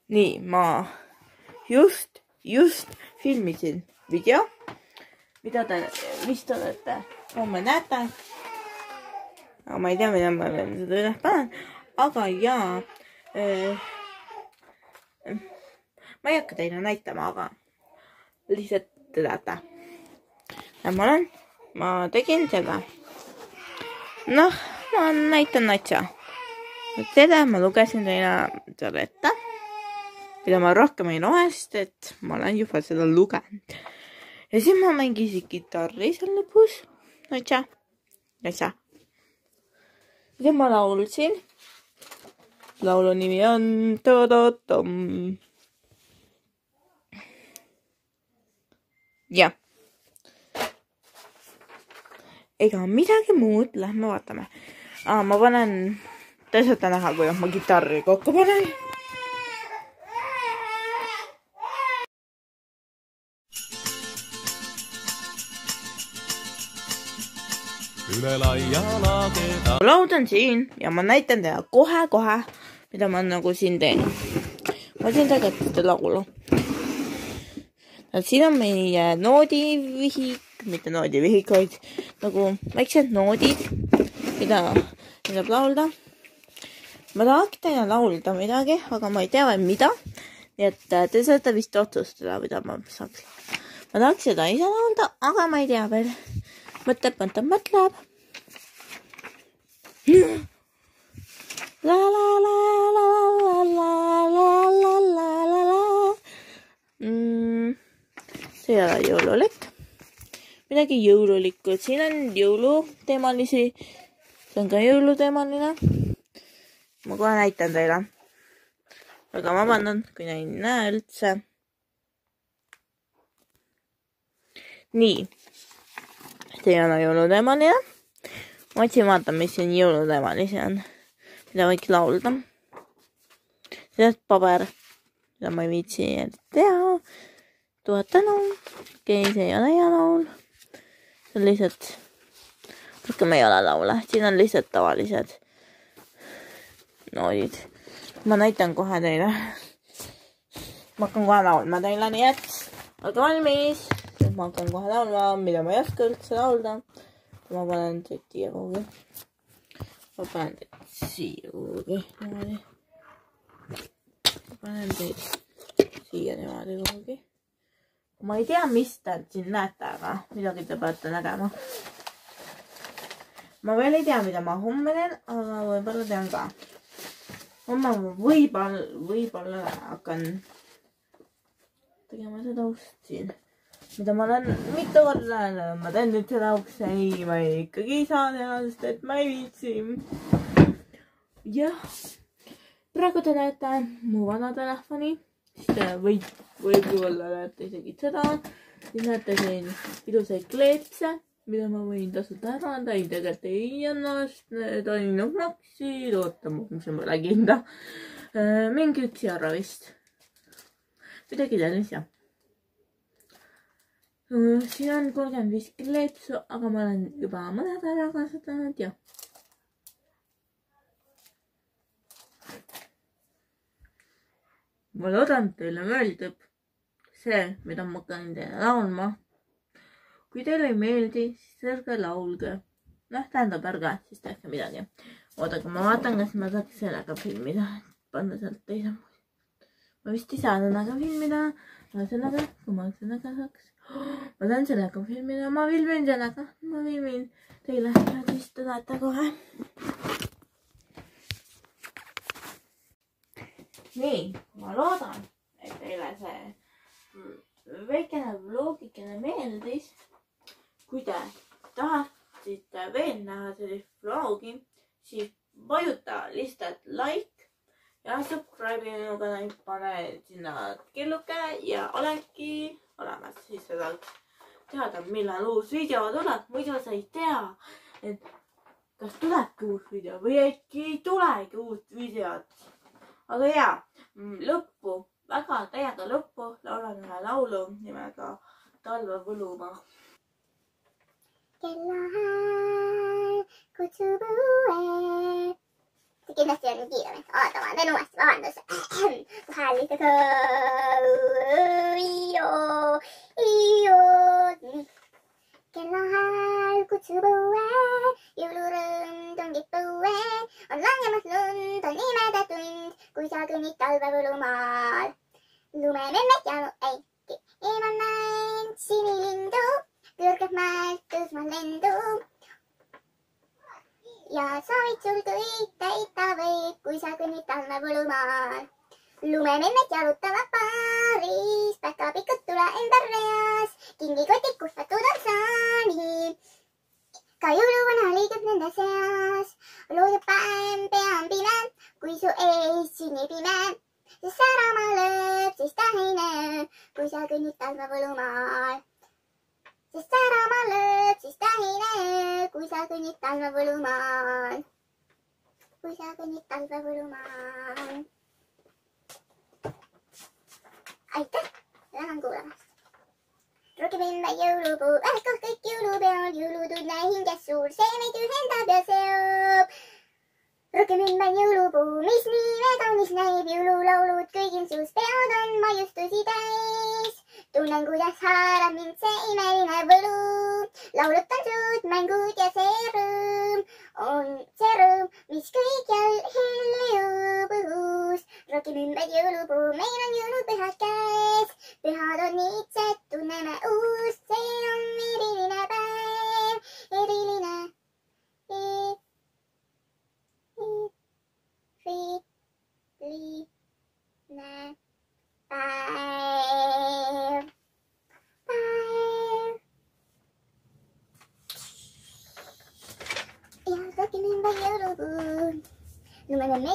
nii, ma just filmisin video, mida te vist olete homme näete. Aga ma ei tea, mida ma veel seda üles panen. Aga jaa, ma ei hakka teile näitama, aga lihtsalt te teate. Ma tegin seda. Noh, ma näitan natsa. Seda ma lugesin teile selle ette, mida ma rohkem ei loe, sest et ma olen juba seda lugenud. Ja siis ma mängisin kitarri seal lõpus. Natsa. Ja ma laulsin. Laulu nimi on Todotom. Ja. Ega midagi muud, lähme vaatame. Ma panen, te saate näha, kuidas ma kitarri kokku panen. Laud on siin ja ma näitan teile kohe, mida ma nagu siin teen. Ma teen tegelikult seda laulu. Siin on meie noodivihik, mitte noodivihik, vaid nagu väiksed noodid, mida saab laulda. Ma tahaks teile laulda midagi, aga ma ei tea veel mida. Nii et te saate vist otsustada, mida ma saaks. Ma tahaks seda ise laulda, aga ma ei tea veel. Mõtleb. La la la la la la la la la la la. See ei ole jõululik. Midagi jõululikku. Siin on jõuluteemalisi. See on ka jõuluteemaline. Ma kohe näitan teile. Aga ma vabandan, kui ei näe üldse. Nii. See on jõuluteemaline. Ma otsin vaata, mis siin jõuluteemalisi on. Mida võiks laulda. Sellest paber. Mida ma ei viitsi teha. 1000 tänu. Okei, see ei ole hea laul. See on lihtsalt. Rohkem ei ole laule. Siin on lihtsalt tavalised noodid. Ma näitan kohe teile. Ma hakkan kohe laulma teile, nii et olge valmis. Ma hakkan kohe laulma, mida ma ei oska üldse laulda. Ma panen teid siia kuhugi. Ma panen teid siia kuhugi. Ma panen teid siia niimoodi kuhugi. Ma ei tea, mis te siin näete, aga midagi te peate nägema. Ma veel ei tea, mida ma homme teen, aga võib-olla tean ka. Homme võib-olla hakkan tegema seda ust siin. Mida ma olen mitu korda öelnud, ma teen nüüd seda uks, ei, ma ikkagi ei saa teha, sest et ma ei viitsi. Jah, praegu te näete mu vana telefoni, siis te võib-olla näete isegi seda. Siis näete siin ilusaid kleepse, mida ma võin tasuta ära anda, ei tegelikult ei anna, sest need ainult maksid, ootama, mis on mulle kinda. Mingi 1 euro vist. Midagi sellist, jah. Siin on 35 kleepsu, aga ma olen juba mõned ära kasutanud ja. Ma loodan, teile meeldib see, mida ma hakkan teile laulma. Kui teile ei meeldi, siis ärge laulge. Noh, tähendab ärge, siis tehke midagi. Oodake, ma vaatan, kas ma saaks sellega filmida. Panna sealt teise moodi. Ma vist ei saa sellega filmida. Kui ma sellega saaks. Ma saan sellega filmida. Ma filmin sellega. Ma filmin teile. Siis te näete kohe. Nii, ma loodan, et teile see väikene vlogikene meeldis. Kui te tahtsite veel näha sellist vlogi, siis vajuta lihtsalt like ja subscribe'i minu kanali, pane sinna kelluke ja oledki olemas. Siis sa saad teada, millal uus video tuleb. Muidu sa ei tea, et kas tulebki uus video või äkki ei tulegi uut videot. Aga jaa, lõppu, väga täiega lõppu laulan ühe laulu nimega Talve võlumaa. Kellahääl kutsub õue. See kindlasti on nii kiiremini. Oota, ma teen uuesti, vabandus. Vahel lihtsalt Kellahääl kutsub õue, jõulurõõm tungib põue. On langemas lund, on imede tund, kui sa kõnnid talvepõllumaal. Lumememmet janu, eemal näen sinilindu, kõrgelt mäelt tõusmas lendu. Ja soovid sul kõik täita võib, kui sa kõnnid talvepõllumaal. Lumememmet jalutavad paaris, päkapikud tule ümber reas, kingikotid kuhvatud on saani. Ka jõuluvana liigub nende seas, loodab päev, pea on pime, kui su ees sinnipime. Sest särama lööb siis tähine, kui sa kõnnid talvepõllumaal. Sest särama lööb siis tähine, kui sa kõnnid talvepõllumaal. Kui sa kõnnid talvepõllumaal. Aitäh, tänan kuulamast. Rohkem enne jõulupuu, ähkalt kõik jõulupeol, jõulutunne hinges suur, see meid ühendab ja seob. Rohkem enne jõulupuu, mis nii kaunis näib, jõululaulud kõigil suus, peod on maiustusi täis. Tunnen, kuidas haarab mind see imeline võlu, laulutan suud, mängud ja see rõõm on see rõõm, mis kõikjal hõljub õhus. Rohkem ümber jõulupuu, meil on jõulupühad käes, pühad on niitsed, tunneme uust, see on eriline päev, eriline päev. Ja rohkem ümber jõulupuu, lumememme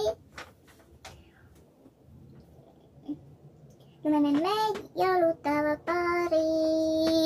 jalutavad paaris.